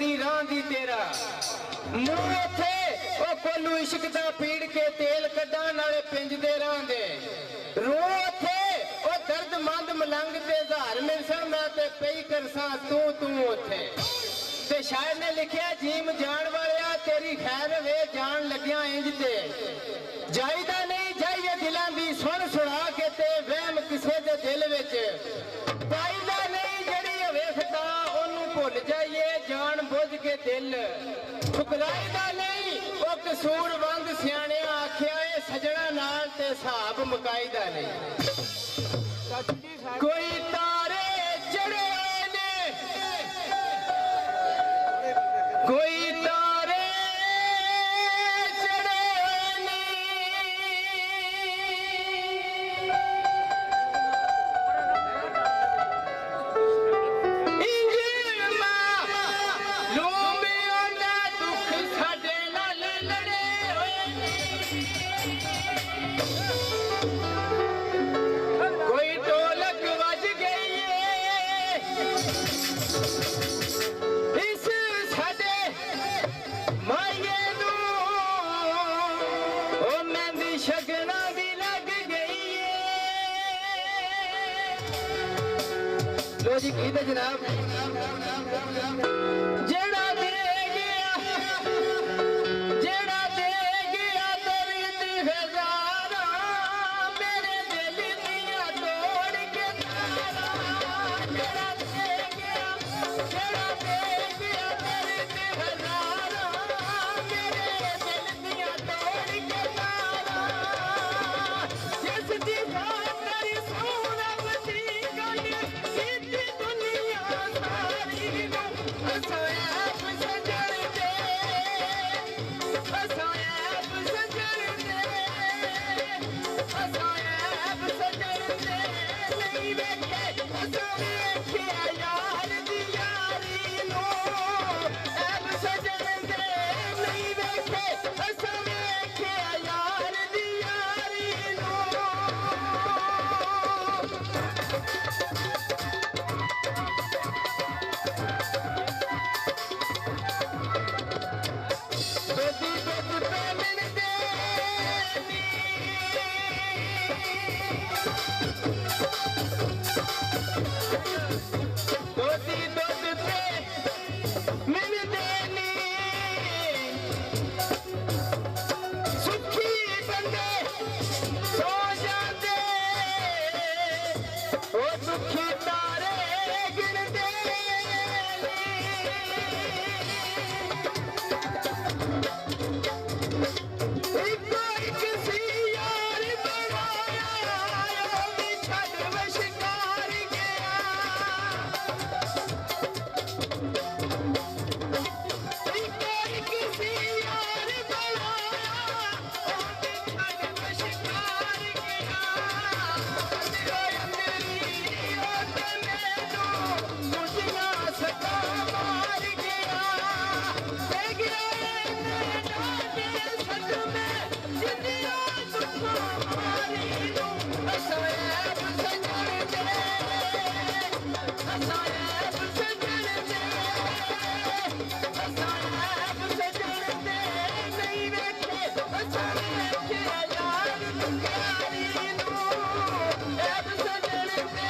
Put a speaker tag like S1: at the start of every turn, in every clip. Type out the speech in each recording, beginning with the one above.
S1: दी राह दी तेरा मुंह उथे ओ कोलू इश्क दा पीड़ के तेल कड्डां नाले पिंजदे रहंदे रो उथे ओ दर्द मंद मलंग ते धार मिलसन मैं ते पई करसा तू उथे ते शायर ने लिखिया जीम जान वालिया तेरी खैर वे जान लगिया इंज ते जाईदा नहीं जाइए दिलां दी सुन सुना के ते वहम किसे दे दिल विच पाईदा नहीं जड़ी वेखदा ओनू भुल जाइए जान बुझ के दिल ठुकराईदा नहीं ओ कसूर वंद सियाणे आखिया ए सजना नाल ते हिसाब मुकाईदा नहीं कोई तारे चढ़े ने कोई तारे चढ़े ने इंज मालूम ओना दुख साडे नाल लड़े होए कोई ढोलक वज गई है इस साडे माये नू ओ मेहंदी शगना भी लग गई है लो जी की ते जनाब जेड़ा दे गया तेरी दी हजारा मेरे दिल दिया तोड़ के तारा जेड़ा दे गया तेरी दी हजारा मेरे दिल दिया तोड़ के तारा जिस दी खातर सोना बसी गल सीधी दुनिया सारी नू हसाया सजण दे हसाया सजण दे हसाया सजण दे नहीं वेखे हसा वेखिया यार दी यारी नू ऐब सजण दे नहीं वेखे हसा वेखिया यार दी यारी नू दोदी दुध पे मिलदे नी दोदी दुध पे मिलदे नी सुखी बंदे सो जांदे ओ दुखी तारे गिनदे इको एक सी यार बनाया ओ भी छड़ विशकार गया इको एक सी यार बनाया ओ भी छड़ विशकार गया अंदरी ओ ते मैनू मुझना सता मार गया ते गया सदमे जिंदिया दुखा मारी नू हसाया सजण दे हसाया सजण दे हसाया सजण दे नहीं वेखे हसा वेखिया यार दी यारी नू ऐब सजण दे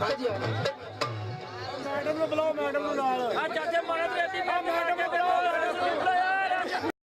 S1: हाजी
S2: मैडम ਨੂੰ ਬੁਲਾਓ ਮੈਡਮ ਨੂੰ ਨਾਲ ਆ ਚਾਚੇ ਮਾਰੇ ਤੇ ਮੈਡਮ ਨੂੰ ਬੁਲਾਓ